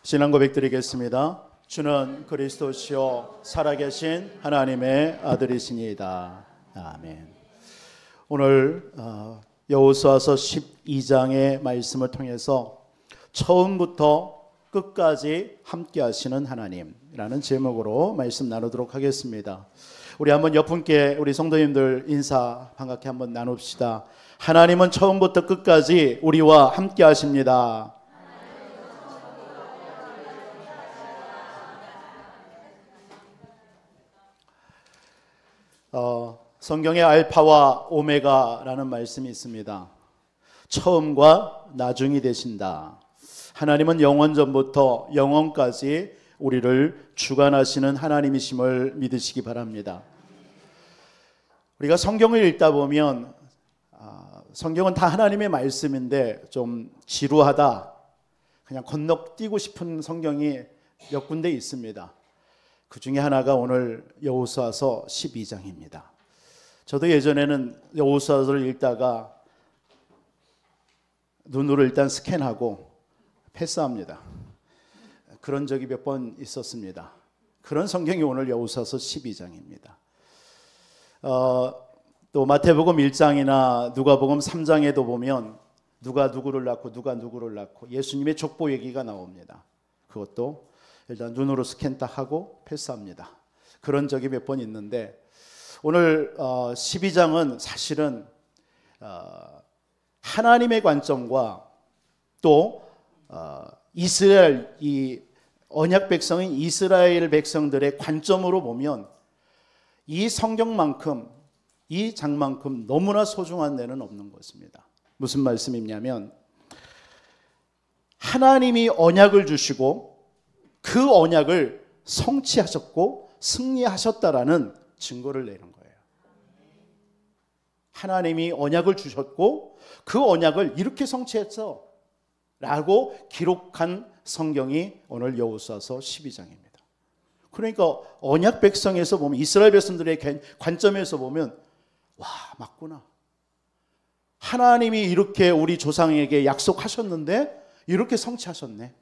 신앙 고백드리겠습니다. 주는 그리스도시요 살아계신 하나님의 아들이시니이다. 아멘. 오늘 여호수아서 12장의 말씀을 통해서 처음부터 끝까지 함께 하시는 하나님이라는 제목으로 말씀 나누도록 하겠습니다. 우리 한번 옆분께 우리 성도님들 인사 반갑게 한번 나눕시다. 하나님은 처음부터 끝까지 우리와 함께 하십니다. 성경에 알파와 오메가라는 말씀이 있습니다. 처음과 나중이 되신다. 하나님은 영원 전부터 영원까지 우리를 주관하시는 하나님이심을 믿으시기 바랍니다. 우리가 성경을 읽다 보면 성경은 다 하나님의 말씀인데 좀 지루하다, 그냥 건너뛰고 싶은 성경이 몇 군데 있습니다. 그 중에 하나가 오늘 여호수아서 12장입니다. 저도 예전에는 여호수아서를 읽다가 눈으로 일단 스캔하고 패스합니다. 그런 적이 몇 번 있었습니다. 그런 성경이 오늘 여호수아서 12장입니다. 또 마태복음 1장이나 누가복음 3장에도 보면 누가 누구를 낳고 누가 누구를 낳고 예수님의 족보 얘기가 나옵니다. 그것도 일단 눈으로 스캔 딱 하고 패스합니다. 그런 적이 몇 번 있는데 오늘 12장은 사실은 하나님의 관점과 또 이스라엘, 이 언약 백성인 이스라엘 백성들의 관점으로 보면 이 성경만큼, 이 장만큼 너무나 소중한 데는 없는 것입니다. 무슨 말씀이냐면 하나님이 언약을 주시고 그 언약을 성취하셨고 승리하셨다라는 증거를 내는 거예요. 하나님이 언약을 주셨고 그 언약을 이렇게 성취했어 라고 기록한 성경이 오늘 여호수아서 12장입니다. 그러니까 언약 백성에서 보면, 이스라엘 백성들의 관점에서 보면 와, 맞구나. 하나님이 이렇게 우리 조상에게 약속하셨는데 이렇게 성취하셨네.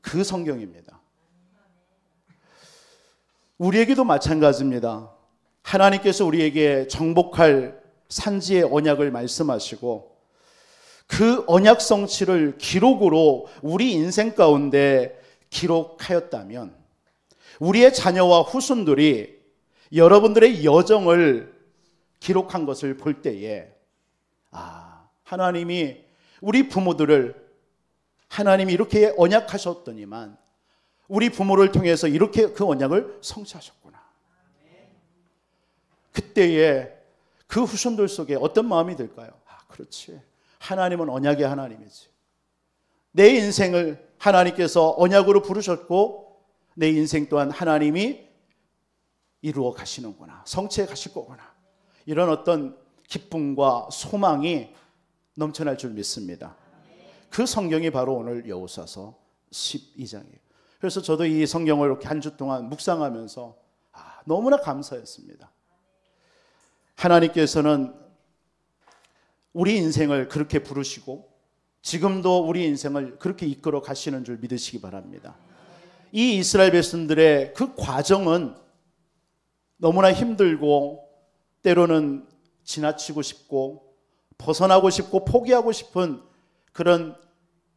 그 성경입니다. 우리에게도 마찬가지입니다. 하나님께서 우리에게 정복할 산지의 언약을 말씀하시고 그 언약 성취를 기록으로 우리 인생 가운데 기록하였다면 우리의 자녀와 후손들이 여러분들의 여정을 기록한 것을 볼 때에 하나님이 우리 부모들을 하나님이 이렇게 언약하셨더니만 우리 부모를 통해서 이렇게 그 언약을 성취하셨구나. 그때에 그 후손들 속에 어떤 마음이 들까요? 그렇지. 하나님은 언약의 하나님이지. 내 인생을 하나님께서 언약으로 부르셨고 내 인생 또한 하나님이 이루어 가시는구나. 성취해 가실 거구나. 이런 어떤 기쁨과 소망이 넘쳐날 줄 믿습니다. 그 성경이 바로 오늘 여호수아서 12장이에요. 그래서 저도 이 성경을 이렇게 한 주 동안 묵상하면서 너무나 감사했습니다. 하나님께서는 우리 인생을 그렇게 부르시고 지금도 우리 인생을 그렇게 이끌어 가시는 줄 믿으시기 바랍니다. 이 이스라엘 백성들의 그 과정은 너무나 힘들고 때로는 지나치고 싶고 벗어나고 싶고 포기하고 싶은 그런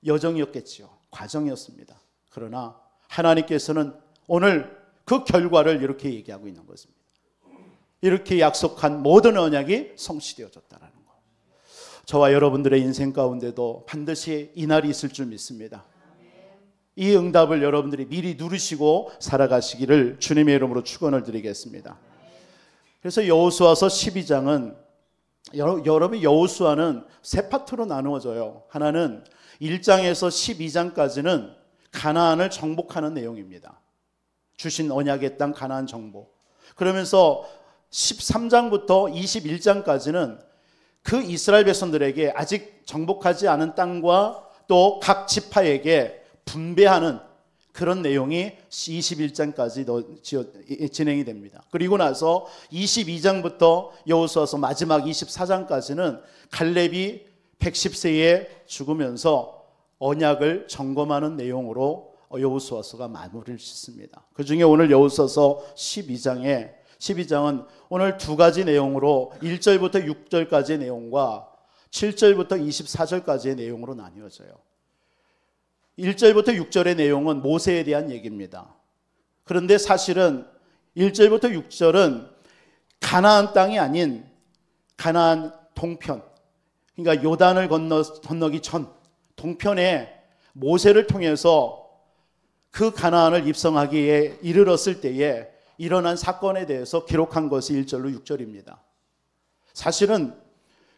여정이었겠지요. 과정이었습니다. 그러나 하나님께서는 오늘 그 결과를 이렇게 얘기하고 있는 것입니다. 이렇게 약속한 모든 언약이 성취되어졌다는 것. 저와 여러분들의 인생 가운데도 반드시 이 날이 있을 줄 믿습니다. 이 응답을 여러분들이 미리 누리시고 살아가시기를 주님의 이름으로 축원을 드리겠습니다. 그래서 여호수아서 12장은 여러분 여호수아는 세 파트로 나누어져요. 하나는 1장에서 12장까지는 가나안을 정복하는 내용입니다. 주신 언약의 땅 가나안 정복. 그러면서 13장부터 21장까지는 그 이스라엘 백성들에게 아직 정복하지 않은 땅과 또 각 지파에게 분배하는 그런 내용이 21장까지 진행이 됩니다. 그리고 나서 22장부터 여호수아서 마지막 24장까지는 갈렙이 110세에 죽으면서 언약을 점검하는 내용으로 여호수아서가 마무리를 짓습니다. 그 중에 오늘 여호수아서 12장은 오늘 두 가지 내용으로 1절부터 6절까지의 내용과 7절부터 24절까지의 내용으로 나뉘어져요. 1절부터 6절의 내용은 모세에 대한 얘기입니다. 그런데 사실은 1절부터 6절은 가나안 땅이 아닌 가나안 동편, 그러니까 요단을 건너기 전 동편에 모세를 통해서 그 가나안을 입성하기에 이르렀을 때에 일어난 사건에 대해서 기록한 것이 1절로 6절입니다. 사실은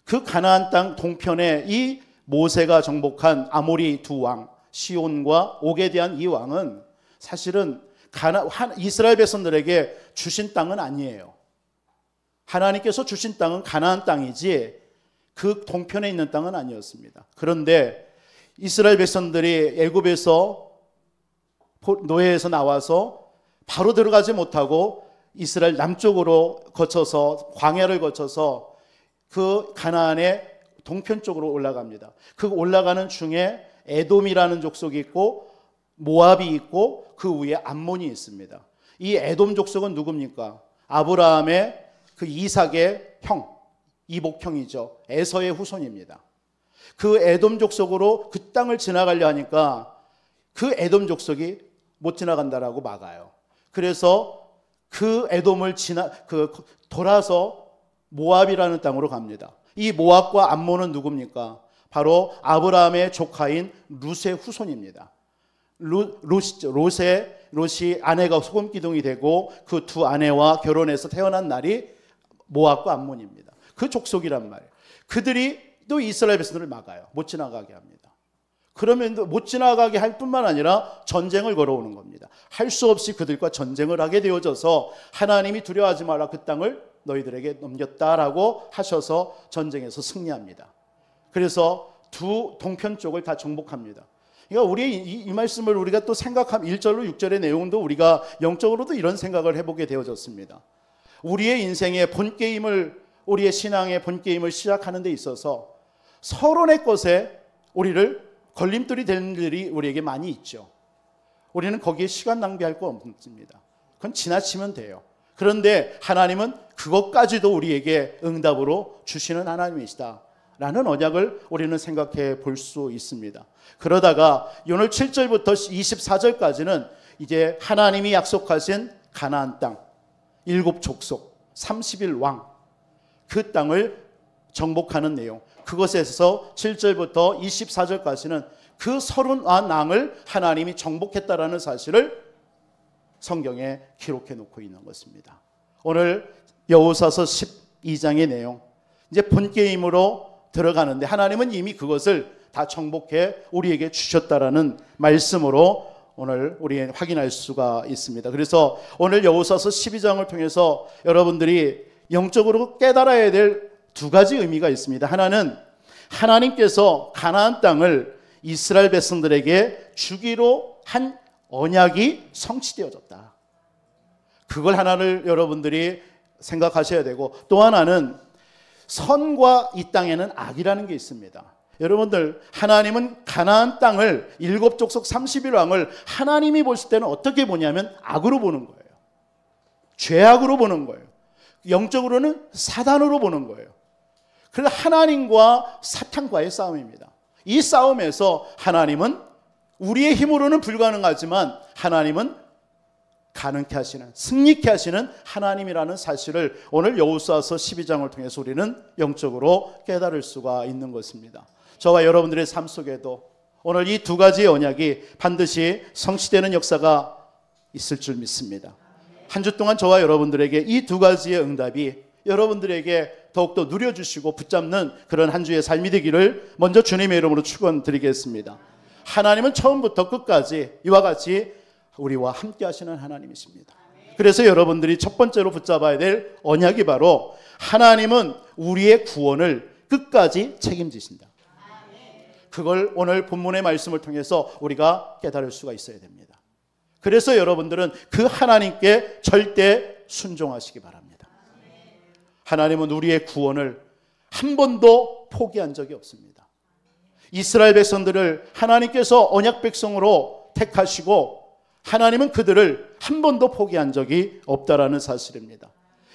그 가나안 땅 동편에 이 모세가 정복한 아모리 두 왕, 시온과 옥에 대한 이 왕은 사실은 이스라엘 백성들에게 주신 땅은 아니에요. 하나님께서 주신 땅은 가나안 땅이지 그 동편에 있는 땅은 아니었습니다. 그런데 이스라엘 백성들이 애굽에서 노예에서 나와서 바로 들어가지 못하고 이스라엘 남쪽으로 거쳐서 광야를 거쳐서 그 가나안의 동편 쪽으로 올라갑니다. 그 올라가는 중에 에돔이라는 족속이 있고 모압이 있고 그 위에 암몬이 있습니다. 이 에돔 족속은 누굽니까? 아브라함의 그 이삭의 형, 이복형이죠. 에서의 후손입니다. 그 에돔 족속으로 그 땅을 지나가려 하니까 그 에돔 족속이 못 지나간다라고 막아요. 그래서 그 에돔을 돌아서 모압이라는 땅으로 갑니다. 이 모압과 암몬은 누굽니까? 바로 아브라함의 조카인 룻의 후손입니다. 롯이 아내가 소금기둥이 되고 그 두 아내와 결혼해서 태어난 날이 모압과 암몬입니다. 그 족속이란 말이에요. 그들이 또 이스라엘 백성들을 막아요. 못 지나가게 합니다. 그러면 못 지나가게 할 뿐만 아니라 전쟁을 걸어오는 겁니다. 할 수 없이 그들과 전쟁을 하게 되어져서 하나님이 두려워하지 마라, 그 땅을 너희들에게 넘겼다라고 하셔서 전쟁에서 승리합니다. 그래서 두 동편 쪽을 다 정복합니다. 그러니까 우리 이 말씀을 우리가 또 생각하면 1절로 6절의 내용도 우리가 영적으로도 이런 생각을 해보게 되어졌습니다. 우리의 인생의 본게임을, 우리의 신앙의 본게임을 시작하는 데 있어서 서론의 것에 우리를 걸림돌이 되는 일이 우리에게 많이 있죠. 우리는 거기에 시간 낭비할 거 없습니다. 그건 지나치면 돼요. 그런데 하나님은 그것까지도 우리에게 응답으로 주시는 하나님이시다 라는 언약을 우리는 생각해 볼 수 있습니다. 그러다가 오늘 7절부터 24절까지는 이제 하나님이 약속하신 가나안 땅, 7족속, 30일 그 땅을 정복하는 내용, 그것에서 7절부터 24절까지는 그 30왕을 하나님이 정복했다라는 사실을 성경에 기록해 놓고 있는 것입니다. 오늘 여호수아서 12장의 내용, 이제 본게임으로 들어가는데 하나님은 이미 그것을 다 정복해 우리에게 주셨다라는 말씀으로 오늘 우리 확인할 수가 있습니다. 그래서 오늘 여호수아서 12장을 통해서 여러분들이 영적으로 깨달아야 될 두 가지 의미가 있습니다. 하나는 하나님께서 가나안 땅을 이스라엘 백성들에게 주기로 한 언약이 성취되어졌다. 그걸 하나를 여러분들이 생각하셔야 되고, 또 하나는 선과 이 땅에는 악이라는 게 있습니다. 여러분들, 하나님은 가나안 땅을 7족속 30일 하나님이 보실 때는 어떻게 보냐면 악으로 보는 거예요. 죄악으로 보는 거예요. 영적으로는 사단으로 보는 거예요. 그래서 하나님과 사탄과의 싸움입니다. 이 싸움에서 하나님은 우리의 힘으로는 불가능하지만 하나님은 가능케 하시는, 승리케 하시는 하나님이라는 사실을 오늘 여호수아서 12장을 통해서 우리는 영적으로 깨달을 수가 있는 것입니다. 저와 여러분들의 삶 속에도 오늘 이 두 가지의 언약이 반드시 성취되는 역사가 있을 줄 믿습니다. 한 주 동안 저와 여러분들에게 이 두 가지의 응답이 여러분들에게 더욱더 누려주시고 붙잡는 그런 한 주의 삶이 되기를 먼저 주님의 이름으로 축원드리겠습니다. 하나님은 처음부터 끝까지 이와 같이 우리와 함께 하시는 하나님이십니다. 그래서 여러분들이 첫 번째로 붙잡아야 될 언약이 바로 하나님은 우리의 구원을 끝까지 책임지신다. 그걸 오늘 본문의 말씀을 통해서 우리가 깨달을 수가 있어야 됩니다. 그래서 여러분들은 그 하나님께 절대 순종하시기 바랍니다. 하나님은 우리의 구원을 한 번도 포기한 적이 없습니다. 이스라엘 백성들을 하나님께서 언약 백성으로 택하시고 하나님은 그들을 한 번도 포기한 적이 없다라는 사실입니다.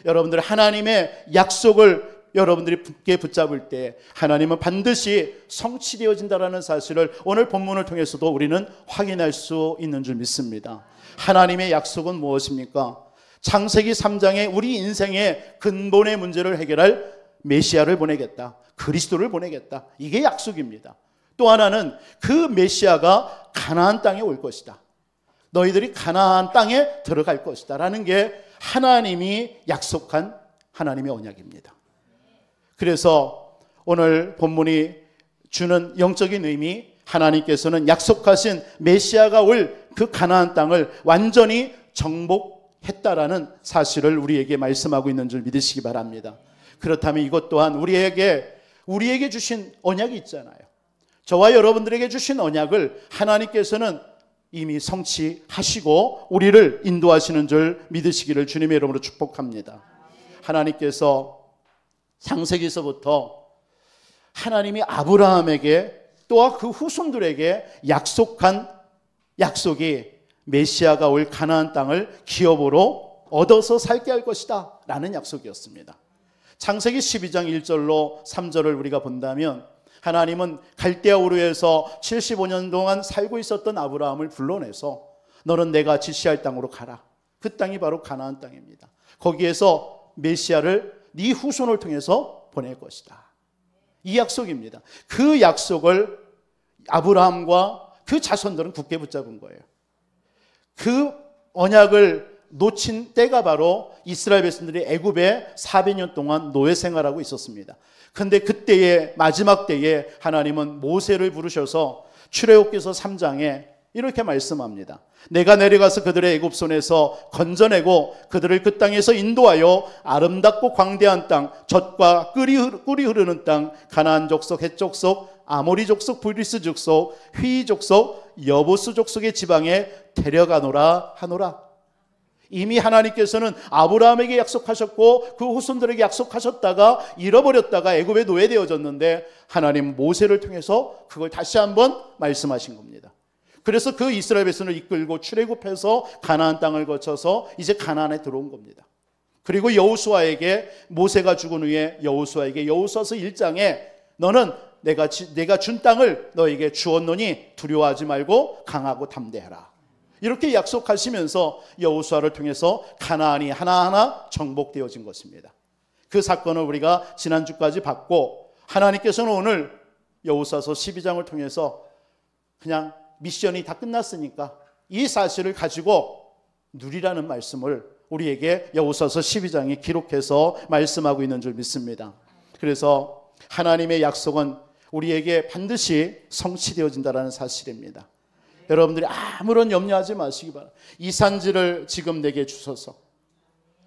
여러분들 하나님의 약속을 여러분들이 굳게 붙잡을 때 하나님은 반드시 성취되어진다라는 사실을 오늘 본문을 통해서도 우리는 확인할 수 있는 줄 믿습니다. 하나님의 약속은 무엇입니까? 창세기 3장에 우리 인생의 근본의 문제를 해결할 메시아를 보내겠다. 그리스도를 보내겠다. 이게 약속입니다. 또 하나는 그 메시아가 가나안 땅에 올 것이다. 너희들이 가나안 땅에 들어갈 것이다 라는 게 하나님이 약속한 하나님의 언약입니다. 그래서 오늘 본문이 주는 영적인 의미, 하나님께서는 약속하신 메시아가 올 그 가나안 땅을 완전히 정복했다라는 사실을 우리에게 말씀하고 있는 줄 믿으시기 바랍니다. 그렇다면 이것 또한 우리에게 주신 언약이 있잖아요. 저와 여러분들에게 주신 언약을 하나님께서는 이미 성취하시고 우리를 인도하시는 줄 믿으시기를 주님의 이름으로 축복합니다. 하나님께서 창세기서부터 하나님이 아브라함에게 또한 그 후손들에게 약속한 약속이 메시아가 올 가나안 땅을 기업으로 얻어서 살게 할 것이다 라는 약속이었습니다. 창세기 12장 1절로 3절을 우리가 본다면 하나님은 갈대아 우르에서 75년 동안 살고 있었던 아브라함을 불러내서 너는 내가 지시할 땅으로 가라. 그 땅이 바로 가나안 땅입니다. 거기에서 메시아를 네 후손을 통해서 보낼 것이다. 이 약속입니다. 그 약속을 아브라함과 그 자손들은 굳게 붙잡은 거예요. 그 언약을 놓친 때가 바로 이스라엘 백성들이 애굽에 400년 동안 노예 생활하고 있었습니다. 그런데 그때의 마지막 때에 하나님은 모세를 부르셔서 출애굽기서 3장에 이렇게 말씀합니다. 내가 내려가서 그들의 애굽 손에서 건져내고 그들을 그 땅에서 인도하여 아름답고 광대한 땅, 젖과 꿀이 흐르는 땅, 가나안 족속, 헷 족속, 아모리 족속, 브리스 족속, 휘 족속, 여보스 족속의 지방에 데려가노라 하노라. 이미 하나님께서는 아브라함에게 약속하셨고 그 후손들에게 약속하셨다가 잃어버렸다가 애굽에 노예되어졌는데 하나님 모세를 통해서 그걸 다시 한번 말씀하신 겁니다. 그래서 그 이스라엘 백성을 이끌고 출애굽해서 가나안 땅을 거쳐서 이제 가나안에 들어온 겁니다. 그리고 여호수아에게 모세가 죽은 후에 여호수아에게 여호수아서 1장에 너는 내가 준 땅을 너에게 주었노니 두려워하지 말고 강하고 담대해라. 이렇게 약속하시면서 여호수아를 통해서 가나안이 하나하나 정복되어진 것입니다. 그 사건을 우리가 지난주까지 봤고 하나님께서는 오늘 여호수아서 12장을 통해서 그냥 미션이 다 끝났으니까 이 사실을 가지고 누리라는 말씀을 우리에게 여호수아서 12장에 기록해서 말씀하고 있는 줄 믿습니다. 그래서 하나님의 약속은 우리에게 반드시 성취되어진다는 사실입니다. 여러분들이 아무런 염려하지 마시기 바랍니다. 이 산지를 지금 내게 주소서.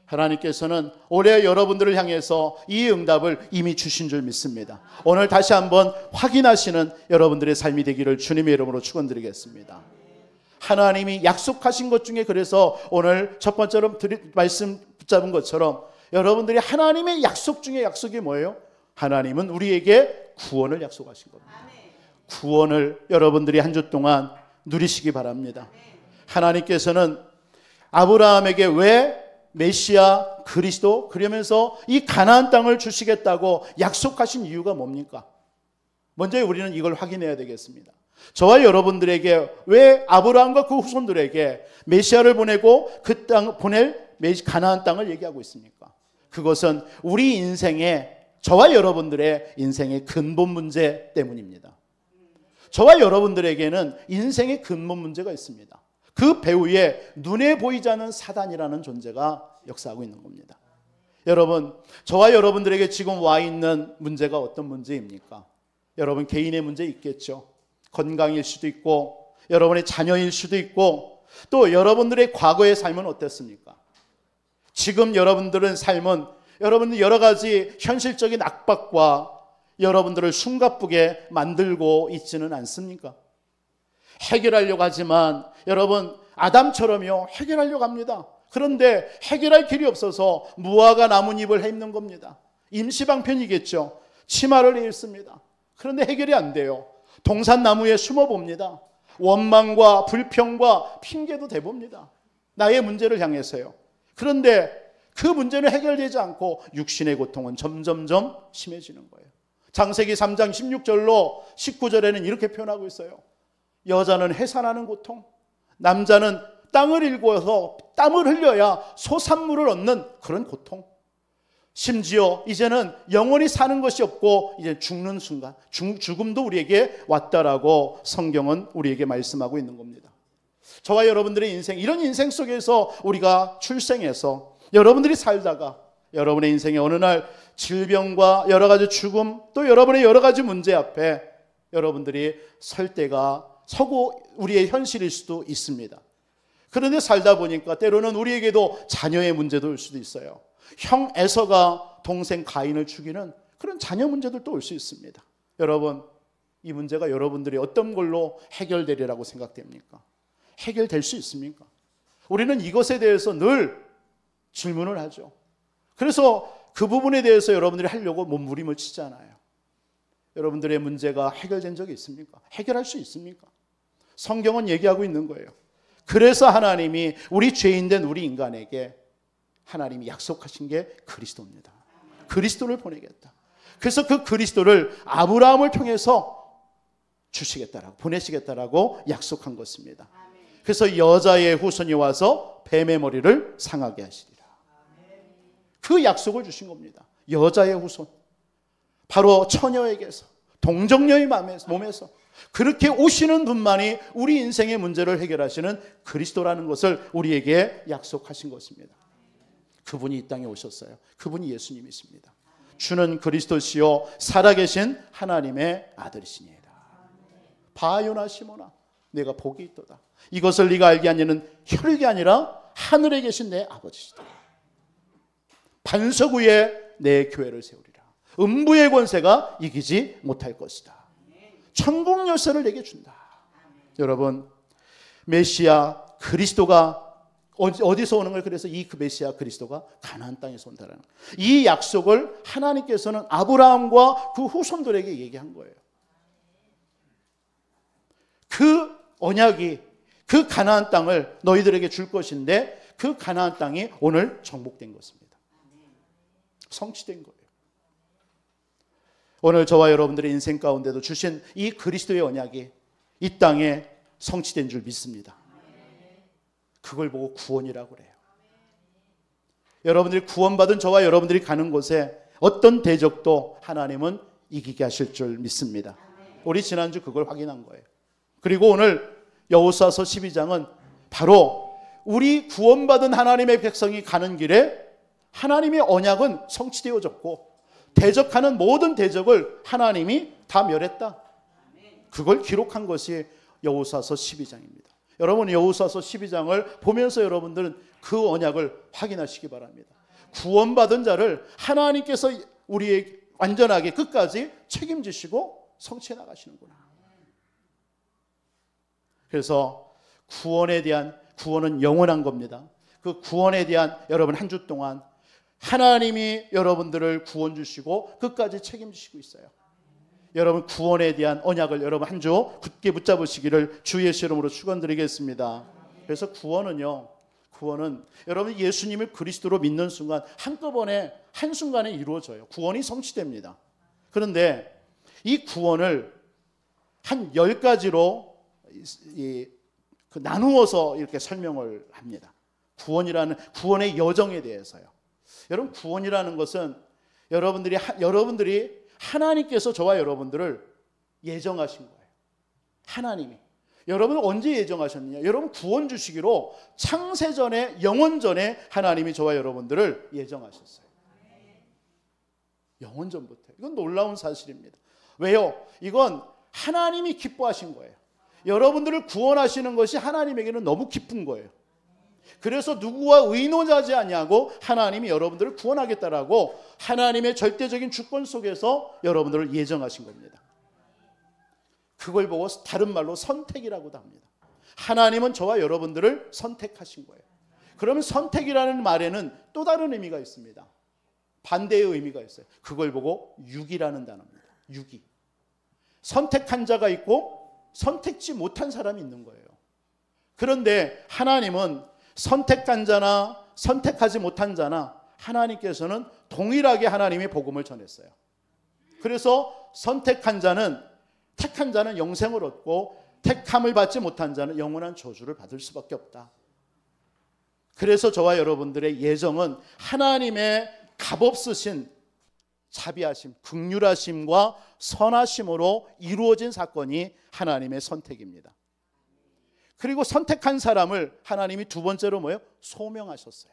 하나님께서는 올해 여러분들을 향해서 이 응답을 이미 주신 줄 믿습니다. 오늘 다시 한번 확인하시는 여러분들의 삶이 되기를 주님의 이름으로 축원드리겠습니다. 하나님이 약속하신 것 중에 그래서 오늘 첫 번째로 말씀 붙잡은 것처럼 여러분들이 하나님의 약속 중에 약속이 뭐예요? 하나님은 우리에게 구원을 약속하신 겁니다. 구원을 여러분들이 한 주 동안 누리시기 바랍니다. 하나님께서는 아브라함에게 왜 메시아 그리스도 그러면서 이 가나안 땅을 주시겠다고 약속하신 이유가 뭡니까? 먼저 우리는 이걸 확인해야 되겠습니다. 저와 여러분들에게 왜 아브라함과 그 후손들에게 메시아를 보내고 그 땅 보낼 가나안 땅을 얘기하고 있습니까? 그것은 우리 인생의 저와 여러분들의 인생의 근본 문제 때문입니다. 저와 여러분들에게는 인생의 근본 문제가 있습니다. 그 배후에 눈에 보이지 않는 사단이라는 존재가 역사하고 있는 겁니다. 여러분, 저와 여러분들에게 지금 와 있는 문제가 어떤 문제입니까? 여러분 개인의 문제 있겠죠. 건강일 수도 있고 여러분의 자녀일 수도 있고 또 여러분들의 과거의 삶은 어땠습니까? 지금 여러분들은 삶은 여러분들 여러 가지 현실적인 압박과 여러분들을 숨가쁘게 만들고 있지는 않습니까? 해결하려고 하지만 여러분 아담처럼요 해결하려고 합니다. 그런데 해결할 길이 없어서 무화과 나뭇잎을 입는 겁니다. 임시방편이겠죠. 치마를 입습니다. 그런데 해결이 안 돼요. 동산나무에 숨어봅니다. 원망과 불평과 핑계도 대봅니다. 나의 문제를 향해서요. 그런데 그 문제는 해결되지 않고 육신의 고통은 점점점 심해지는 거예요. 창세기 3장 16절로 19절에는 이렇게 표현하고 있어요. 여자는 해산하는 고통, 남자는 땅을 일궈서 땀을 흘려야 소산물을 얻는 그런 고통. 심지어 이제는 영원히 사는 것이 없고 이제 죽는 순간, 죽음도 우리에게 왔다라고 성경은 우리에게 말씀하고 있는 겁니다. 저와 여러분들의 인생, 이런 인생 속에서 우리가 출생해서 여러분들이 살다가 여러분의 인생에 어느 날 질병과 여러 가지 죽음, 또 여러분의 여러 가지 문제 앞에 여러분들이 설 때가 서고 우리의 현실일 수도 있습니다. 그런데 살다 보니까 때로는 우리에게도 자녀의 문제도 올 수도 있어요. 형 에서가 동생 가인을 죽이는 그런 자녀 문제들도 올 수 있습니다. 여러분, 이 문제가 여러분들이 어떤 걸로 해결되리라고 생각됩니까? 해결될 수 있습니까? 우리는 이것에 대해서 늘 질문을 하죠. 그래서 그 부분에 대해서 여러분들이 하려고 몸부림을 치잖아요. 여러분들의 문제가 해결된 적이 있습니까? 해결할 수 있습니까? 성경은 얘기하고 있는 거예요. 그래서 하나님이 우리 죄인된 우리 인간에게 하나님이 약속하신 게 그리스도입니다. 그리스도를 보내겠다. 그래서 그 그리스도를 아브라함을 통해서 주시겠다라고, 보내시겠다라고 약속한 것입니다. 그래서 여자의 후손이 와서 뱀의 머리를 상하게 하시리라. 그 약속을 주신 겁니다. 여자의 후손, 바로 처녀에게서, 동정녀의 몸에서 그렇게 오시는 분만이 우리 인생의 문제를 해결하시는 그리스도라는 것을 우리에게 약속하신 것입니다. 그분이 이 땅에 오셨어요. 그분이 예수님이십니다. 주는 그리스도시요 살아계신 하나님의 아들이시니이다. 바요나 시모나, 내가 복이 있도다. 이것을 네가 알게 하냐는 혈육이 아니라 하늘에 계신 내 아버지시다. 반석 위에 내 교회를 세우리라. 음부의 권세가 이기지 못할 것이다. 천국 열쇠를 내게 준다. 여러분, 메시아 그리스도가 어디서 오는 걸, 그래서 이 메시아 그리스도가 가나안 땅에서 온다라는 이 약속을 하나님께서는 아브라함과 그 후손들에게 얘기한 거예요. 그 언약이, 그 가나안 땅을 너희들에게 줄 것인데 그 가나안 땅이 오늘 정복된 것입니다. 성취된 거예요. 오늘 저와 여러분들의 인생 가운데도 주신 이 그리스도의 언약이 이 땅에 성취된 줄 믿습니다. 그걸 보고 구원이라고 그래요. 여러분들이 구원받은 저와 여러분들이 가는 곳에 어떤 대적도 하나님은 이기게 하실 줄 믿습니다. 우리 지난주 그걸 확인한 거예요. 그리고 오늘 여호수아서 12장은 바로 우리 구원받은 하나님의 백성이 가는 길에 하나님의 언약은 성취되어졌고 대적하는 모든 대적을 하나님이 다 멸했다. 그걸 기록한 것이 여호수아서 12장입니다. 여러분, 여호수아서 12장을 보면서 여러분들은 그 언약을 확인하시기 바랍니다. 구원받은 자를 하나님께서 우리의 완전하게 끝까지 책임지시고 성취해 나가시는구나. 그래서 구원은 영원한 겁니다. 그 구원에 대한 여러분 한 주 동안 하나님이 여러분들을 구원 주시고 끝까지 책임지시고 있어요. 여러분 구원에 대한 언약을 여러분 한 주 굳게 붙잡으시기를 주 예수 이름으로 축원드리겠습니다. 그래서 구원은 여러분 예수님을 그리스도로 믿는 순간 한꺼번에 한순간에 이루어져요. 구원이 성취됩니다. 그런데 이 구원을 한 10가지로 나누어서 이렇게 설명을 합니다. 구원의 여정에 대해서요. 여러분, 구원이라는 것은 여러분들이 하나님께서 저와 여러분들을 예정하신 거예요. 하나님이 여러분을 언제 예정하셨느냐? 여러분 구원 주시기로 창세전에, 영원전에 하나님이 저와 여러분들을 예정하셨어요. 영원전부터. 이건 놀라운 사실입니다. 왜요? 이건 하나님이 기뻐하신 거예요. 여러분들을 구원하시는 것이 하나님에게는 너무 기쁜 거예요. 그래서 누구와 의논하지 아니하고 하나님이 여러분들을 구원하겠다라고 하나님의 절대적인 주권 속에서 여러분들을 예정하신 겁니다. 그걸 보고 다른 말로 선택이라고도 합니다. 하나님은 저와 여러분들을 선택하신 거예요. 그러면 선택이라는 말에는 또 다른 의미가 있습니다. 반대의 의미가 있어요. 그걸 보고 육이라는 단어입니다. 육이. 선택한 자가 있고 선택지 못한 사람이 있는 거예요. 그런데 하나님은 선택한 자나 선택하지 못한 자나 하나님께서는 동일하게 하나님의 복음을 전했어요. 그래서 선택한 자는, 택한 자는 영생을 얻고 택함을 받지 못한 자는 영원한 저주를 받을 수밖에 없다. 그래서 저와 여러분들의 예정은 하나님의 값없으신 자비하심, 긍휼하심과 선하심으로 이루어진 사건이 하나님의 선택입니다. 그리고 선택한 사람을 하나님이 두 번째로 뭐예요? 소명하셨어요.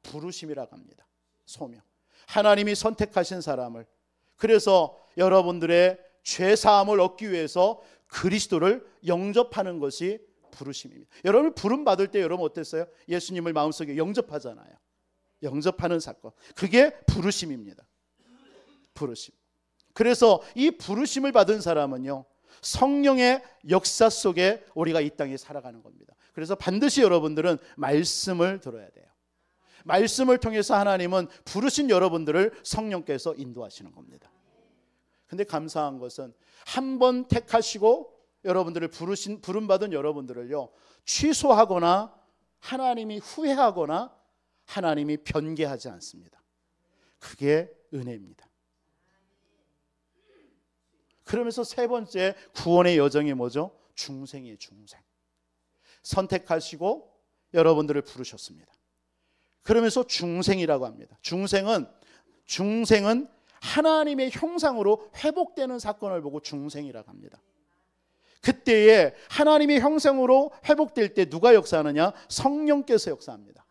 부르심이라고 합니다. 소명. 하나님이 선택하신 사람을, 그래서 여러분들의 죄사함을 얻기 위해서 그리스도를 영접하는 것이 부르심입니다. 여러분 부름 받을 때 여러분 어땠어요? 예수님을 마음속에 영접하잖아요. 영접하는 사건. 그게 부르심입니다. 부르심. 그래서 이 부르심을 받은 사람은요, 성령의 역사 속에 우리가 이 땅에 살아가는 겁니다. 그래서 반드시 여러분들은 말씀을 들어야 돼요. 말씀을 통해서 하나님은 부르신 여러분들을 성령께서 인도하시는 겁니다. 근데 감사한 것은 한 번 택하시고 여러분들을 부름받은 여러분들을요, 취소하거나 하나님이 후회하거나 하나님이 변개하지 않습니다. 그게 은혜입니다. 그러면서 세 번째 구원의 여정이 뭐죠? 중생이에요. 중생. 선택하시고 여러분들을 부르셨습니다. 그러면서 중생이라고 합니다. 중생은 하나님의 형상으로 회복되는 사건을 보고 중생이라고 합니다. 그때에 하나님의 형상으로 회복될 때 누가 역사하느냐? 성령께서 역사합니다.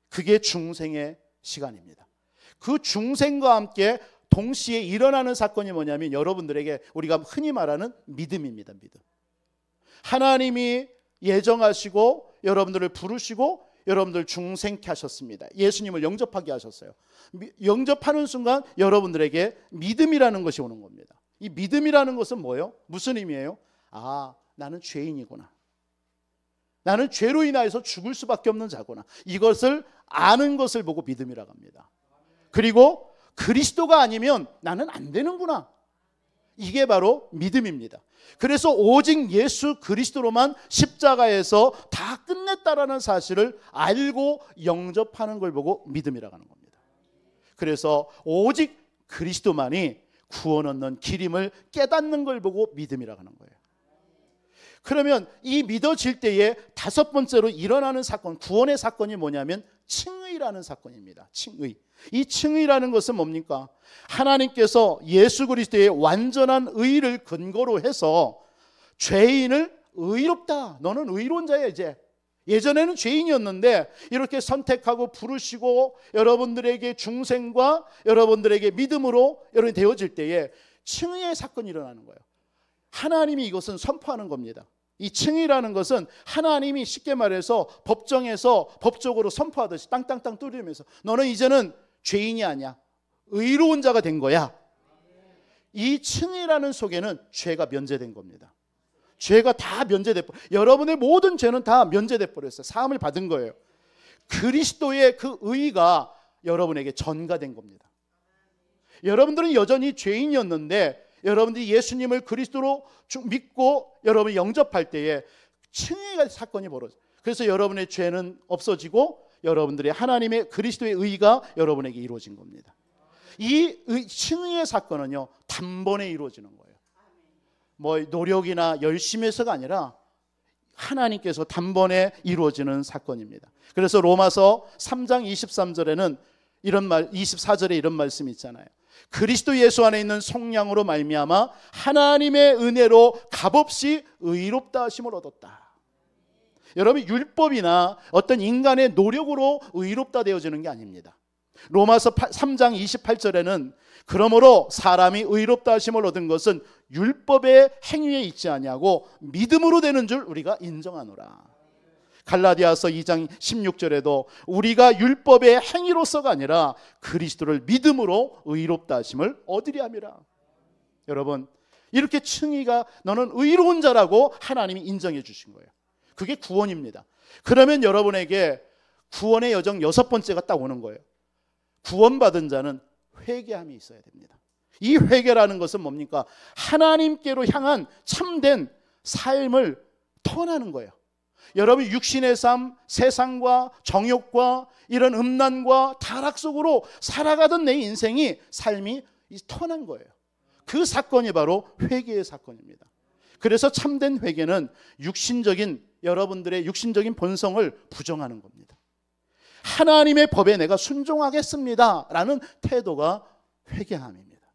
그게 중생의 시간입니다. 그 중생과 함께 동시에 일어나는 사건이 뭐냐면 여러분들에게 우리가 흔히 말하는 믿음입니다. 믿음. 하나님이 예정하시고 여러분들을 부르시고 여러분들 중생케 하셨습니다. 예수님을 영접하게 하셨어요. 영접하는 순간 여러분들에게 믿음이라는 것이 오는 겁니다. 이 믿음이라는 것은 뭐예요? 무슨 의미예요? 아, 나는 죄인이구나. 나는 죄로 인하여서 죽을 수밖에 없는 자구나. 이것을 아는 것을 보고 믿음이라고 합니다. 그리고 그리스도가 아니면 나는 안 되는구나. 이게 바로 믿음입니다. 그래서 오직 예수 그리스도로만 십자가에서 다 끝냈다라는 사실을 알고 영접하는 걸 보고 믿음이라고 하는 겁니다. 그래서 오직 그리스도만이 구원 얻는 길임을 깨닫는 걸 보고 믿음이라고 하는 거예요. 그러면 이 믿어질 때에 다섯 번째로 일어나는 사건, 구원의 사건이 뭐냐면 칭의라는 사건입니다. 칭의. 이 칭의라는 것은 뭡니까? 하나님께서 예수 그리스도의 완전한 의를 근거로 해서 죄인을 의롭다. 너는 의로운 자야 이제. 예전에는 죄인이었는데 이렇게 선택하고 부르시고 여러분들에게 중생과 여러분들에게 믿음으로 여러분이 되어질 때에 칭의의 사건이 일어나는 거예요. 하나님이 이것은 선포하는 겁니다. 이 칭의라는 것은 하나님이 쉽게 말해서 법정에서 법적으로 선포하듯이 땅땅땅 두드리면서 너는 이제는 죄인이 아니야. 의로운 자가 된 거야. 이 칭의라는 속에는 죄가 면제된 겁니다. 죄가 다 면제돼 버렸어요. 여러분의 모든 죄는 다 면제돼 버렸어요. 사함을 받은 거예요. 그리스도의 그 의가 여러분에게 전가된 겁니다. 여러분들은 여전히 죄인이었는데 여러분들이 예수님을 그리스도로 믿고 여러분이 영접할 때에 칭의의 사건이 벌어져요. 그래서 여러분의 죄는 없어지고 여러분들의 하나님의 그리스도의 의가 여러분에게 이루어진 겁니다. 이 칭의의 사건은요, 단번에 이루어지는 거예요. 뭐 노력이나 열심히해서가 아니라 하나님께서 단번에 이루어지는 사건입니다. 그래서 로마서 3장 23절에는 이런 말, 24절에 이런 말씀이 있잖아요. 그리스도 예수 안에 있는 속량으로 말미암아 하나님의 은혜로 값없이 의롭다 하심을 얻었다. 여러분, 율법이나 어떤 인간의 노력으로 의롭다 되어지는 게 아닙니다. 로마서 3장 28절에는 그러므로 사람이 의롭다 하심을 얻은 것은 율법의 행위에 있지 아니하고 믿음으로 되는 줄 우리가 인정하노라. 갈라디아서 2장 16절에도 우리가 율법의 행위로서가 아니라 그리스도를 믿음으로 의롭다 하심을 얻으리 함이라. 여러분, 이렇게 칭의가 너는 의로운 자라고 하나님이 인정해 주신 거예요. 그게 구원입니다. 그러면 여러분에게 구원의 여정 여섯 번째가 딱 오는 거예요. 구원받은 자는 회개함이 있어야 됩니다. 이 회개라는 것은 뭡니까? 하나님께로 향한 참된 삶을 터나는 거예요. 여러분, 육신의 삶, 세상과 정욕과 이런 음란과 타락 속으로 살아가던 내 인생이, 삶이 터난 거예요. 그 사건이 바로 회개의 사건입니다. 그래서 참된 회개는 여러분들의 육신적인 본성을 부정하는 겁니다. 하나님의 법에 내가 순종하겠습니다 라는 태도가 회개함입니다.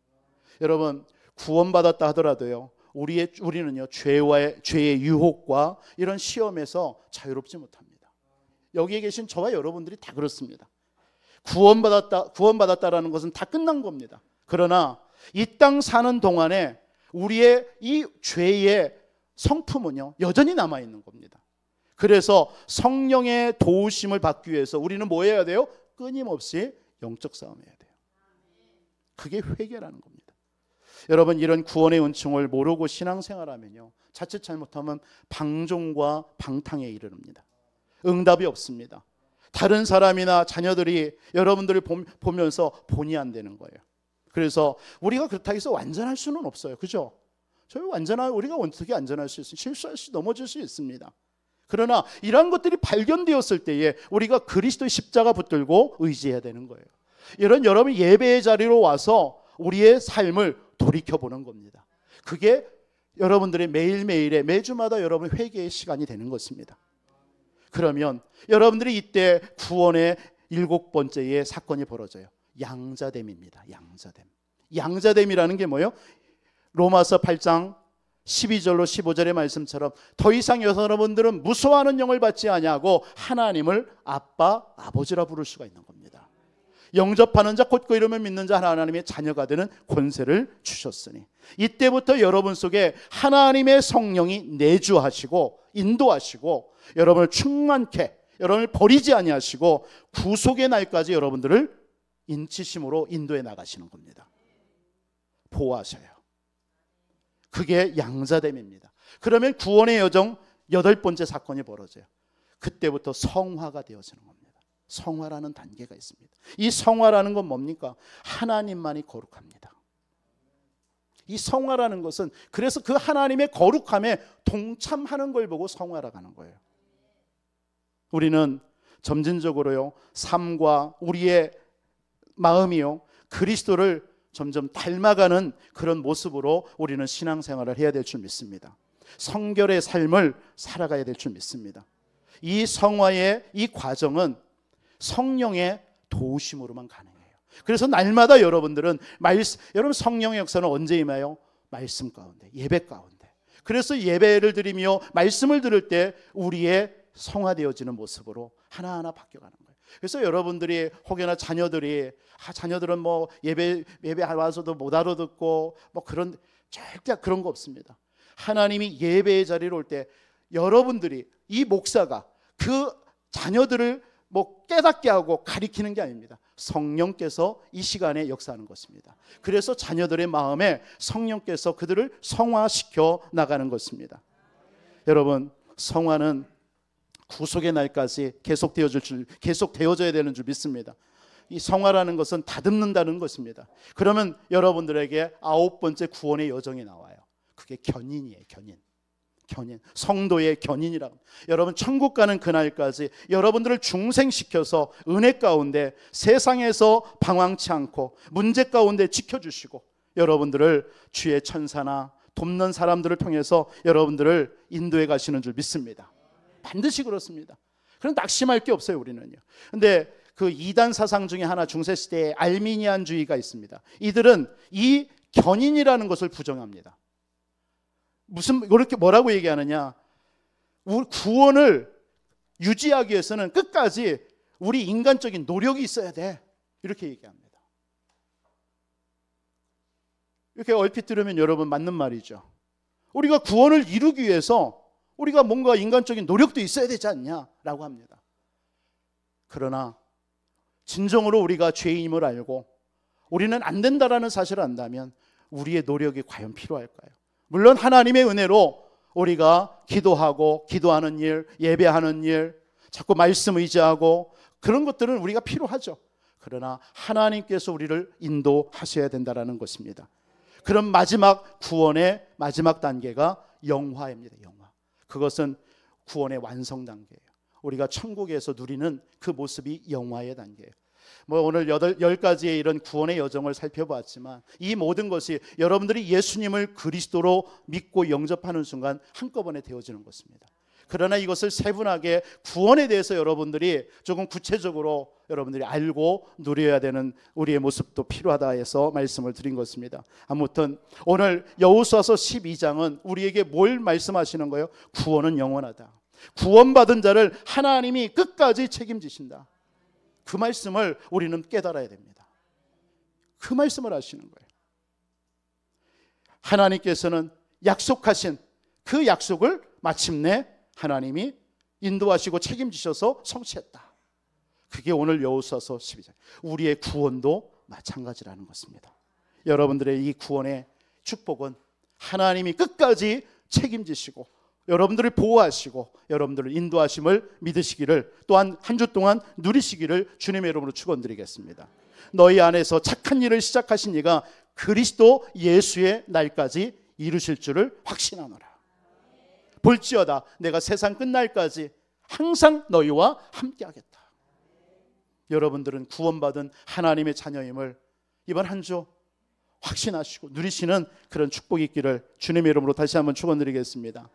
여러분, 구원받았다 하더라도요, 우리는요, 죄의 유혹과 이런 시험에서 자유롭지 못합니다. 여기에 계신 저와 여러분들이 다 그렇습니다. 구원받았다라는 것은 다 끝난 겁니다. 그러나 이 땅 사는 동안에 우리의 이 죄의 성품은요, 여전히 남아있는 겁니다. 그래서 성령의 도우심을 받기 위해서 우리는 뭐 해야 돼요? 끊임없이 영적 싸움해야 돼요. 그게 회개라는 겁니다. 여러분, 이런 구원의 은총을 모르고 신앙생활하면요, 자칫 잘못하면 방종과 방탕에 이르릅니다. 응답이 없습니다. 다른 사람이나 자녀들이 여러분들을 보면서 본의 안 되는 거예요. 그래서 우리가 그렇다고 해서 완전할 수는 없어요. 그죠? 우리가 어떻게 안전할 수 있어요? 실수할 수, 넘어질 수 있습니다. 그러나 이러한 것들이 발견되었을 때에 우리가 그리스도의 십자가 붙들고 의지해야 되는 거예요. 여러분, 예배의 자리로 와서 우리의 삶을 돌이켜보는 겁니다. 그게 여러분들의 매일매일의, 매주마다 여러분 회개의 시간이 되는 것입니다. 그러면 여러분들이 이때 구원의 7번째의 사건이 벌어져요. 양자됨입니다. 양자됨이라는 게 뭐예요? 로마서 8장 12절로 15절의 말씀처럼 더 이상 여러분들은 무서워하는 영을 받지 아니하고 하나님을 아빠, 아버지라 부를 수가 있는 겁니다. 영접하는 자, 곧 그 이름을 믿는 자 하나님의 자녀가 되는 권세를 주셨으니, 이때부터 여러분 속에 하나님의 성령이 내주하시고 인도하시고 여러분을 충만케, 여러분을 버리지 아니하시고 구속의 날까지 여러분들을 인치심으로 인도해 나가시는 겁니다. 보호하셔요. 그게 양자됨입니다. 그러면 구원의 여정 8번째 사건이 벌어져요. 그때부터 성화가 되어지는 겁니다. 성화라는 단계가 있습니다. 이 성화라는 건 뭡니까? 하나님만이 거룩합니다. 이 성화라는 것은, 그래서 그 하나님의 거룩함에 동참하는 걸 보고 성화라고 하는 거예요. 우리는 점진적으로요, 삶과 우리의 마음이요, 그리스도를 점점 닮아가는 그런 모습으로 우리는 신앙생활을 해야 될 줄 믿습니다. 성결의 삶을 살아가야 될 줄 믿습니다. 이 성화의 이 과정은 성령의 도우심으로만 가능해요. 그래서 날마다 여러분 성령의 역사는 언제 임해요? 말씀 가운데, 예배 가운데. 그래서 예배를 드리며 말씀을 들을 때 우리의 성화되어지는 모습으로 하나하나 바뀌어가는 거예요. 그래서 여러분들이 혹여나 자녀들은 뭐 예배 와서도 못 알아듣고 뭐 절대 그런 거 없습니다. 하나님이 예배의 자리로 올 때 여러분들이, 이 목사가 그 자녀들을 뭐 깨닫게 하고 가리키는 게 아닙니다. 성령께서 이 시간에 역사하는 것입니다. 그래서 자녀들의 마음에 성령께서 그들을 성화시켜 나가는 것입니다. 여러분, 성화는 구속의 날까지 계속 되어져야 되는 줄 믿습니다. 이 성화라는 것은 다듬는다는 것입니다. 그러면 여러분들에게 9번째 구원의 여정이 나와요. 그게 견인이에요. 견인, 성도의 견인이라고. 여러분, 천국 가는 그날까지 여러분들을 중생시켜서 은혜 가운데 세상에서 방황치 않고 문제 가운데 지켜주시고 여러분들을 주의 천사나 돕는 사람들을 통해서 여러분들을 인도해 가시는 줄 믿습니다. 반드시 그렇습니다. 그럼 낙심할 게 없어요, 우리는요. 근데 그 이단 사상 중에 하나, 중세시대에 알미니안주의가 있습니다. 이들은 이 견인이라는 것을 부정합니다. 이렇게 뭐라고 얘기하느냐? 우리 구원을 유지하기 위해서는 끝까지 우리 인간적인 노력이 있어야 돼, 이렇게 얘기합니다. 이렇게 얼핏 들으면 여러분 맞는 말이죠. 우리가 구원을 이루기 위해서 우리가 뭔가 인간적인 노력도 있어야 되지 않냐라고 합니다. 그러나 진정으로 우리가 죄인임을 알고 우리는 안 된다라는 사실을 안다면 우리의 노력이 과연 필요할까요? 물론 하나님의 은혜로 우리가 기도하는 일, 예배하는 일, 자꾸 말씀 의지하고 그런 것들은 우리가 필요하죠. 그러나 하나님께서 우리를 인도하셔야 된다는 것입니다. 그럼 마지막 구원의 마지막 단계가 영화입니다. 영화. 그것은 구원의 완성 단계예요. 우리가 천국에서 누리는 그 모습이 영화의 단계예요. 오늘 10가지의 이런 구원의 여정을 살펴보았지만 이 모든 것이 여러분들이 예수님을 그리스도로 믿고 영접하는 순간 한꺼번에 되어지는 것입니다. 그러나 이것을 세분하게 구원에 대해서 여러분들이 조금 구체적으로 여러분들이 알고 누려야 되는 우리의 모습도 필요하다 해서 말씀을 드린 것입니다. 아무튼 오늘 여호수아서 12장은 우리에게 뭘 말씀하시는 거예요? 구원은 영원하다. 구원받은 자를 하나님이 끝까지 책임지신다. 그 말씀을 우리는 깨달아야 됩니다. 그 말씀을 하시는 거예요. 하나님께서는 약속하신 그 약속을 마침내 하나님이 인도하시고 책임지셔서 성취했다. 그게 오늘 여호수아서 12장. 우리의 구원도 마찬가지라는 것입니다. 여러분들의 이 구원의 축복은 하나님이 끝까지 책임지시고 여러분들을 보호하시고 여러분들을 인도하심을 믿으시기를, 또한 한 주 동안 누리시기를 주님의 이름으로 축원드리겠습니다. 너희 안에서 착한 일을 시작하신 이가 그리스도 예수의 날까지 이루실 줄을 확신하노라. 볼지어다 내가 세상 끝날까지 항상 너희와 함께하겠다. 여러분들은 구원받은 하나님의 자녀임을 이번 한 주 확신하시고 누리시는 그런 축복이 있기를 주님의 이름으로 다시 한번 축원드리겠습니다.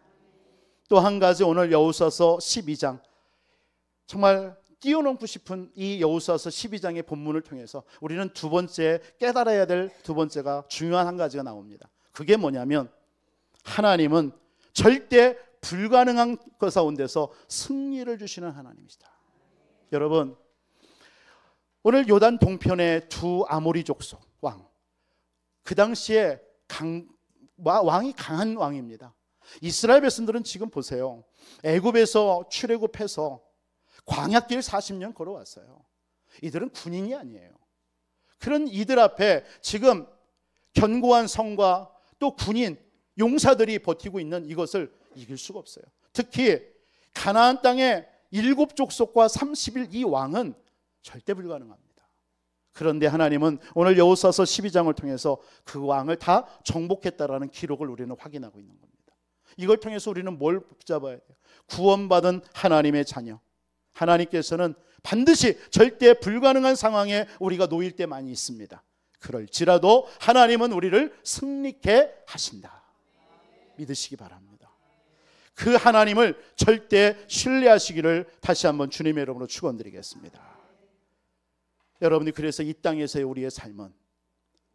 또 한 가지, 오늘 여호수아서 12장, 정말 띄워놓고 싶은 이 여호수아서 12장의 본문을 통해서 우리는 두 번째 깨달아야 될 두 번째가 중요한 한 가지가 나옵니다. 그게 뭐냐면 하나님은 절대 불가능한 것 가운데서 승리를 주시는 하나님이시다. 여러분, 오늘 요단 동편의 두 아모리 족속 왕, 그 당시에 왕이 강한 왕입니다. 이스라엘 백성들은 지금 보세요. 애굽에서 출애굽해서 광야길 40년 걸어왔어요. 이들은 군인이 아니에요. 그런 이들 앞에 지금 견고한 성과 또 군인, 용사들이 버티고 있는 이것을 이길 수가 없어요. 특히 가나안 땅의 7족속과 30일 이 왕은 절대 불가능합니다. 그런데 하나님은 오늘 여호수아서 12장을 통해서 그 왕을 다 정복했다라는 기록을 우리는 확인하고 있는 겁니다. 이걸 통해서 우리는 뭘 붙잡아야 돼요? 구원받은 하나님의 자녀, 하나님께서는 반드시 절대 불가능한 상황에 우리가 놓일 때 많이 있습니다. 그럴지라도 하나님은 우리를 승리케 하신다. 믿으시기 바랍니다. 그 하나님을 절대 신뢰하시기를 다시 한번 주님의 이름으로 축원드리겠습니다. 여러분이 그래서 이 땅에서의 우리의 삶은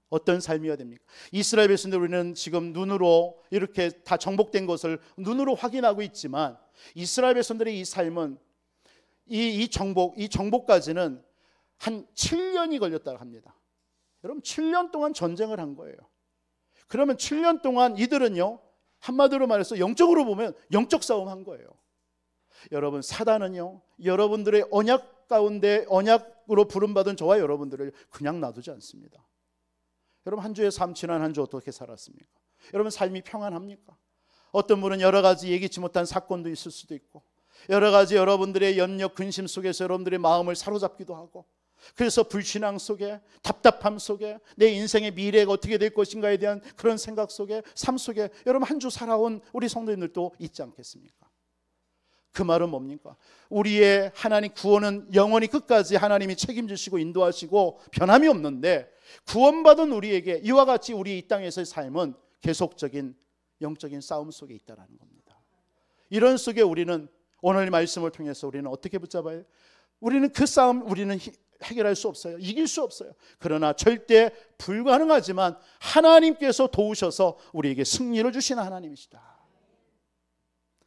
어떤 삶이어야 됩니까? 이스라엘 백성들, 우리는 지금 눈으로 이렇게 다 정복된 것을 눈으로 확인하고 있지만 이스라엘 백성들의 이 삶은 이 정복까지는 한 7년이 걸렸다고 합니다. 여러분, 7년 동안 전쟁을 한 거예요. 그러면 7년 동안 이들은요, 한마디로 말해서 영적으로 보면 영적 싸움한 거예요. 여러분, 사단은요, 여러분들의 언약 가운데 언약으로 부름받은 저와 여러분들을 그냥 놔두지 않습니다. 여러분, 한 주의 삶, 지난 한 주 어떻게 살았습니까? 여러분, 삶이 평안합니까? 어떤 분은 여러 가지 예기치 못한 사건도 있을 수도 있고, 여러 가지 여러분들의 염려, 근심 속에서 여러분들의 마음을 사로잡기도 하고, 그래서 불신앙 속에, 답답함 속에, 내 인생의 미래가 어떻게 될 것인가에 대한 그런 생각 속에, 삶 속에 여러분 한 주 살아온 우리 성도님들도 있지 않겠습니까? 그 말은 뭡니까? 우리의 하나님 구원은 영원히 끝까지 하나님이 책임지시고 인도하시고 변함이 없는데, 구원받은 우리에게 이와 같이 우리 이 땅에서의 삶은 계속적인 영적인 싸움 속에 있다는 겁니다. 이런 속에 우리는 오늘 말씀을 통해서 우리는 어떻게 붙잡아요? 우리는 그 싸움 우리는 해결할 수 없어요. 이길 수 없어요. 그러나 절대 불가능하지만 하나님께서 도우셔서 우리에게 승리를 주시는 하나님이시다.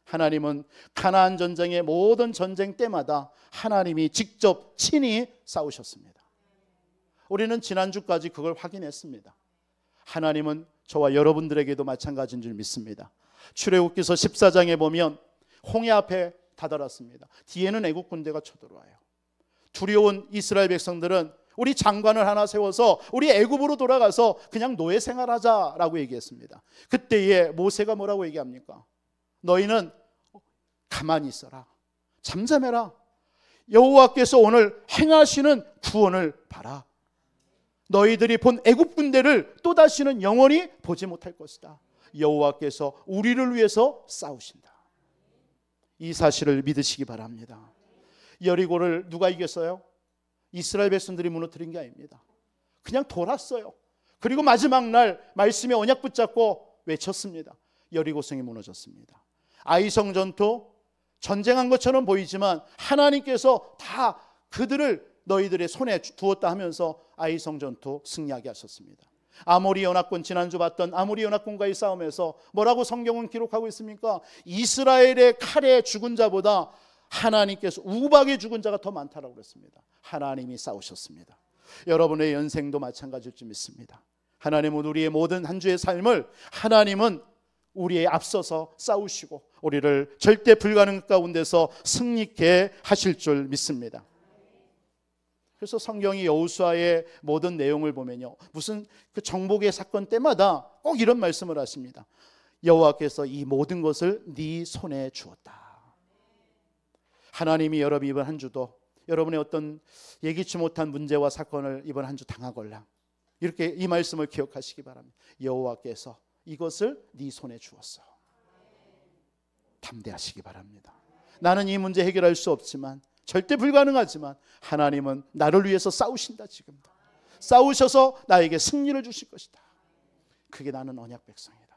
하나님은 가나안 전쟁의 모든 전쟁 때마다 하나님이 직접 친히 싸우셨습니다. 우리는 지난주까지 그걸 확인했습니다. 하나님은 저와 여러분들에게도 마찬가지인 줄 믿습니다. 출애굽기서 14장에 보면 홍해 앞에 다다랐습니다. 뒤에는 애국 군대가 쳐들어와요. 두려운 이스라엘 백성들은 우리 장관을 하나 세워서 우리 애굽으로 돌아가서 그냥 노예 생활하자라고 얘기했습니다. 그때에 모세가 뭐라고 얘기합니까? 너희는 가만히 있어라, 잠잠해라. 여호와께서 오늘 행하시는 구원을 봐라. 너희들이 본 애굽 군대를 또다시는 영원히 보지 못할 것이다. 여호와께서 우리를 위해서 싸우신다. 이 사실을 믿으시기 바랍니다. 여리고를 누가 이겼어요? 이스라엘 백성들이 무너뜨린 게 아닙니다. 그냥 돌았어요. 그리고 마지막 날 말씀에 언약 붙잡고 외쳤습니다. 여리고성이 무너졌습니다. 아이성 전투, 전쟁한 것처럼 보이지만 하나님께서 다 그들을 너희들의 손에 두었다 하면서 아이성 전투 승리하게 하셨습니다. 아모리 연합군, 지난주 봤던 아모리 연합군과의 싸움에서 뭐라고 성경은 기록하고 있습니까? 이스라엘의 칼에 죽은 자보다 하나님께서 우박에 죽은 자가 더 많다라고 그랬습니다. 하나님이 싸우셨습니다. 여러분의 연생도 마찬가지일 줄 믿습니다. 하나님은 우리의 모든 한 주의 삶을 하나님은 우리의 앞서서 싸우시고 우리를 절대 불가능 가운데서 승리케 하실 줄 믿습니다. 그래서 성경이 여호수아의 모든 내용을 보면요, 무슨 그 정복의 사건 때마다 꼭 이런 말씀을 하십니다. 여호와께서 이 모든 것을 네 손에 주었다. 하나님이 여러분 이번 한 주도 여러분의 어떤 예기치 못한 문제와 사건을 이번 한 주 당하걸랑 이렇게 이 말씀을 기억하시기 바랍니다. 여호와께서 이것을 네 손에 주었어. 담대하시기 바랍니다. 나는 이 문제 해결할 수 없지만, 절대 불가능하지만 하나님은 나를 위해서 싸우신다. 지금도 싸우셔서 나에게 승리를 주실 것이다. 그게 나는 언약 백성이다.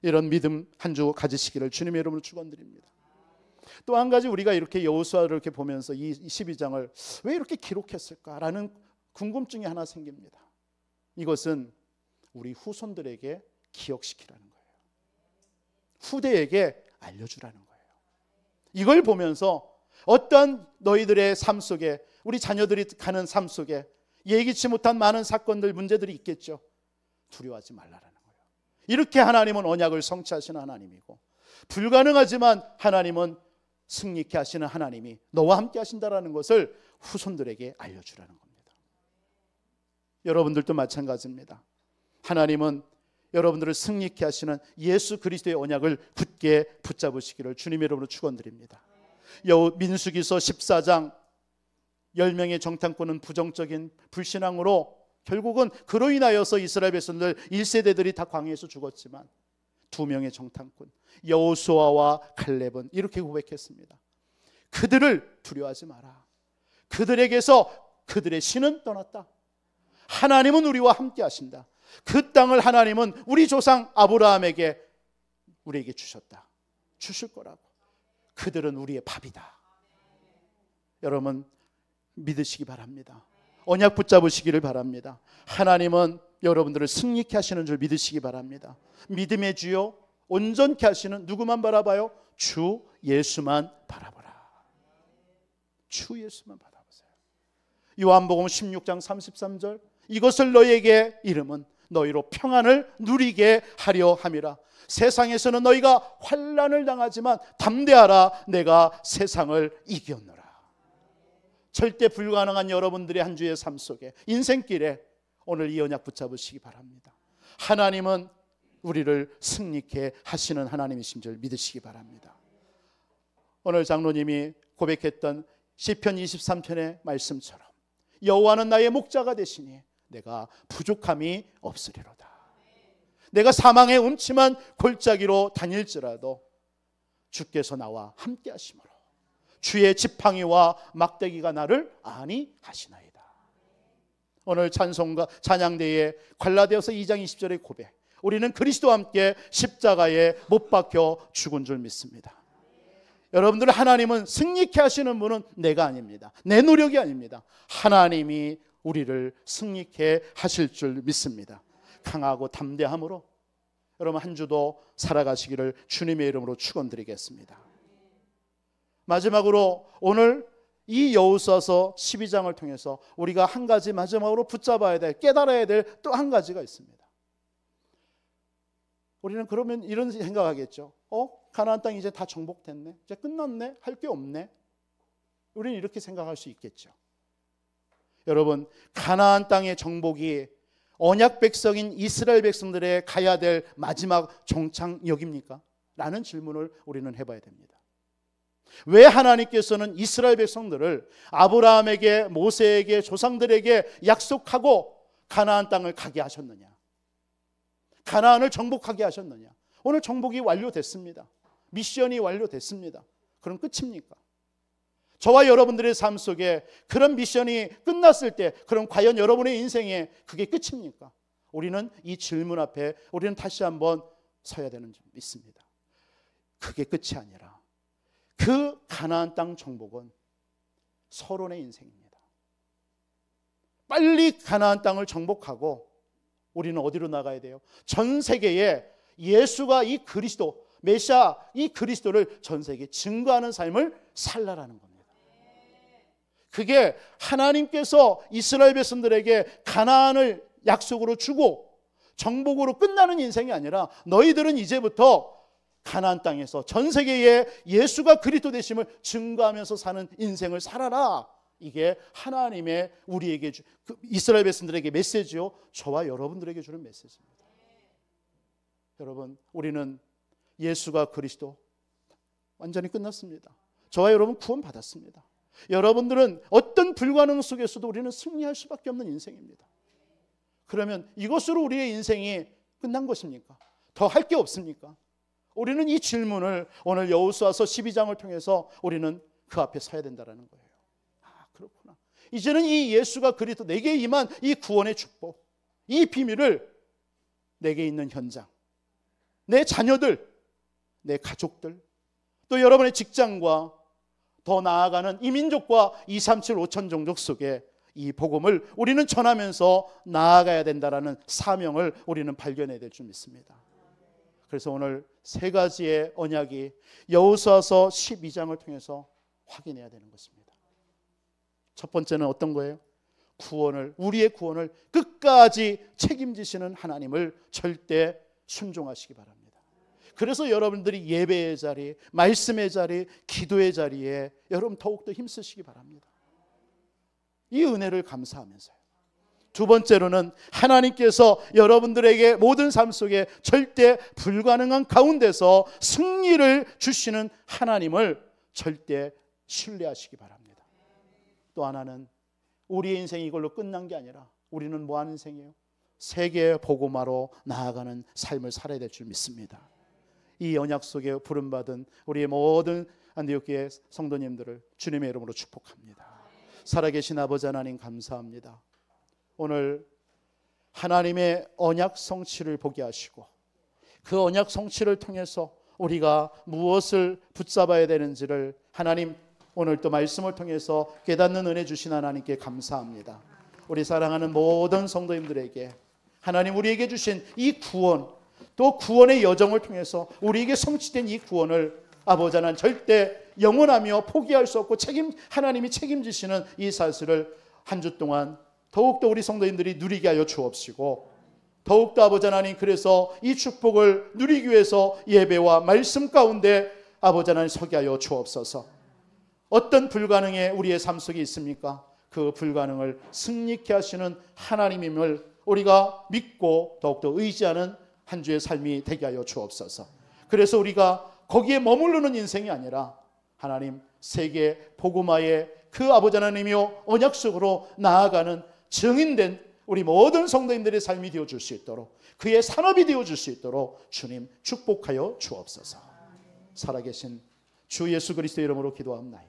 이런 믿음 한 주 가지시기를 주님의 이름으로 축원드립니다. 또 한 가지, 우리가 이렇게 여호수아를 이렇게 보면서 이 12장을 왜 이렇게 기록했을까라는 궁금증이 하나 생깁니다. 이것은 우리 후손들에게 기억시키라는 거예요. 후대에게 알려주라는 거예요. 이걸 보면서 어떤 너희들의 삶 속에, 우리 자녀들이 가는 삶 속에 예기치 못한 많은 사건들, 문제들이 있겠죠. 두려워하지 말라라는 거예요. 이렇게 하나님은 언약을 성취하시는 하나님이고, 불가능하지만 하나님은 승리케 하시는 하나님이 너와 함께 하신다라는 것을 후손들에게 알려주라는 겁니다. 여러분들도 마찬가지입니다. 하나님은 여러분들을 승리케 하시는 예수 그리스도의 언약을 굳게 붙잡으시기를 주님의 이름으로 축원드립니다. 민수기서 14장 10명의 정탐꾼은 부정적인 불신앙으로 결국은 그로 인하여서 이스라엘 백성들 1세대들이 다 광야에서 죽었지만 2명의 정탐꾼 여호수아와 칼렙은 이렇게 고백했습니다. 그들을 두려워하지 마라. 그들에게서 그들의 신은 떠났다. 하나님은 우리와 함께 하신다. 그 땅을 하나님은 우리 조상 아브라함에게 우리에게 주셨다. 주실 거라고. 그들은 우리의 밥이다. 여러분 믿으시기 바랍니다. 언약 붙잡으시기를 바랍니다. 하나님은 여러분들을 승리케 하시는 줄 믿으시기 바랍니다. 믿음의 주요 온전케 하시는 누구만 바라봐요? 주 예수만 바라보라. 주 예수만 바라보세요. 요한복음 16장 33절 이것을 너희에게 이름은 너희로 평안을 누리게 하려 함이라. 세상에서는 너희가 환난을 당하지만 담대하라. 내가 세상을 이겼노라. 절대 불가능한 여러분들의 한 주의 삶 속에 인생길에 오늘 이 언약 붙잡으시기 바랍니다. 하나님은 우리를 승리케 하시는 하나님이신 줄 믿으시기 바랍니다. 오늘 장로님이 고백했던 시편 23편의 말씀처럼 여호와는 나의 목자가 되시니 내가 부족함이 없으리로다. 내가 사망의 음침한 골짜기로 다닐지라도 주께서 나와 함께 하심으로 주의 지팡이와 막대기가 나를 안위하시나이다. 오늘 찬송가 찬양대에 갈라디아서 2장 20절의 고백, 우리는 그리스도와 함께 십자가에 못 박혀 죽은 줄 믿습니다. 여러분들, 하나님은 승리케 하시는 분은 내가 아닙니다. 내 노력이 아닙니다. 하나님이 우리를 승리케 하실 줄 믿습니다. 강하고 담대함으로 여러분 한 주도 살아가시기를 주님의 이름으로 축원드리겠습니다. 마지막으로 오늘 이 여호수아서 12장을 통해서 우리가 한 가지 마지막으로 붙잡아야 될, 깨달아야 될 또 한 가지가 있습니다. 우리는 그러면 이런 생각하겠죠. 가나안 땅 이제 다 정복됐네, 이제 끝났네, 할 게 없네. 우리는 이렇게 생각할 수 있겠죠. 여러분, 가나안 땅의 정복이 언약 백성인 이스라엘 백성들의 가야 될 마지막 정착역입니까? 라는 질문을 우리는 해봐야 됩니다. 왜 하나님께서는 이스라엘 백성들을 아브라함에게, 모세에게, 조상들에게 약속하고 가나안 땅을 가게 하셨느냐? 가나안을 정복하게 하셨느냐? 오늘 정복이 완료됐습니다. 미션이 완료됐습니다. 그럼 끝입니까? 저와 여러분들의 삶 속에 그런 미션이 끝났을 때 그럼 과연 여러분의 인생에 그게 끝입니까? 우리는 이 질문 앞에 우리는 다시 한번 서야 되는 줄 믿습니다. 그게 끝이 아니라 그 가나안 땅 정복은 서론의 인생입니다. 빨리 가나안 땅을 정복하고 우리는 어디로 나가야 돼요? 전 세계에 예수가 이 그리스도, 메시아 이 그리스도를 전 세계에 증거하는 삶을 살라라는 겁니다. 그게 하나님께서 이스라엘 백성들에게 가나안을 약속으로 주고 정복으로 끝나는 인생이 아니라 너희들은 이제부터 가나안 땅에서 전 세계에 예수가 그리스도 되심을 증거하면서 사는 인생을 살아라. 이게 하나님의 우리에게 이스라엘 백성들에게 메시지요. 저와 여러분들에게 주는 메시지입니다. 여러분, 우리는 예수가 그리스도 완전히 끝났습니다. 저와 여러분 구원 받았습니다. 여러분들은 어떤 불가능 속에서도 우리는 승리할 수밖에 없는 인생입니다. 그러면 이것으로 우리의 인생이 끝난 것입니까? 더 할 게 없습니까? 우리는 이 질문을 오늘 여호수아서 12장을 통해서 우리는 그 앞에 서야 된다는 거예요. 아, 그렇구나. 이제는 이 예수가 그리스도 내게 임한 이 구원의 축복, 이 비밀을 내게 있는 현장, 내 자녀들, 내 가족들, 또 여러분의 직장과 더 나아가는 이민족과 237 5천 종족 속에 이 복음을 우리는 전하면서 나아가야 된다라는 사명을 우리는 발견해야 될 줄 믿습니다. 그래서 오늘 세 가지의 언약이 여호수아서 12장을 통해서 확인해야 되는 것입니다. 첫 번째는 어떤 거예요? 구원을, 우리의 구원을 끝까지 책임지시는 하나님을 절대 순종하시기 바랍니다. 그래서 여러분들이 예배의 자리, 말씀의 자리, 기도의 자리에 여러분 더욱더 힘쓰시기 바랍니다. 이 은혜를 감사하면서요. 두 번째로는 하나님께서 여러분들에게 모든 삶 속에 절대 불가능한 가운데서 승리를 주시는 하나님을 절대 신뢰하시기 바랍니다. 또 하나는 우리의 인생이 이걸로 끝난 게 아니라 우리는 뭐 하는 인생이에요? 세계 복음화로 나아가는 삶을 살아야 될 줄 믿습니다. 이 언약 속에 부름받은 우리의 모든 안디옥교회 성도님들을 주님의 이름으로 축복합니다. 살아계신 아버지 하나님 감사합니다. 오늘 하나님의 언약 성취를 보게 하시고 그 언약 성취를 통해서 우리가 무엇을 붙잡아야 되는지를 하나님 오늘 또 말씀을 통해서 깨닫는 은혜 주신 하나님께 감사합니다. 우리 사랑하는 모든 성도님들에게 하나님 우리에게 주신 이 구원, 또 구원의 여정을 통해서 우리에게 성취된 이 구원을 아버지 하나님 절대 영원하며 포기할 수 없고 하나님이 책임지시는 이 사실을 한 주 동안 더욱더 우리 성도님들이 누리게 하여 주옵시고, 더욱더 아버지 하나님 그래서 이 축복을 누리기 위해서 예배와 말씀 가운데 아버지 하나님 서게 하여 주옵소서. 어떤 불가능에 우리의 삶 속에 있습니까? 그 불가능을 승리케 하시는 하나님임을 우리가 믿고 더욱더 의지하는 한 주의 삶이 되게 하여 주옵소서. 그래서 우리가 거기에 머무르는 인생이 아니라 하나님 세계 복음화의 그 아버지 하나님이요 언약 속으로 나아가는 증인된 우리 모든 성도님들의 삶이 되어줄 수 있도록, 그의 산업이 되어줄 수 있도록 주님 축복하여 주옵소서. 살아계신 주 예수 그리스도의 이름으로 기도합니다.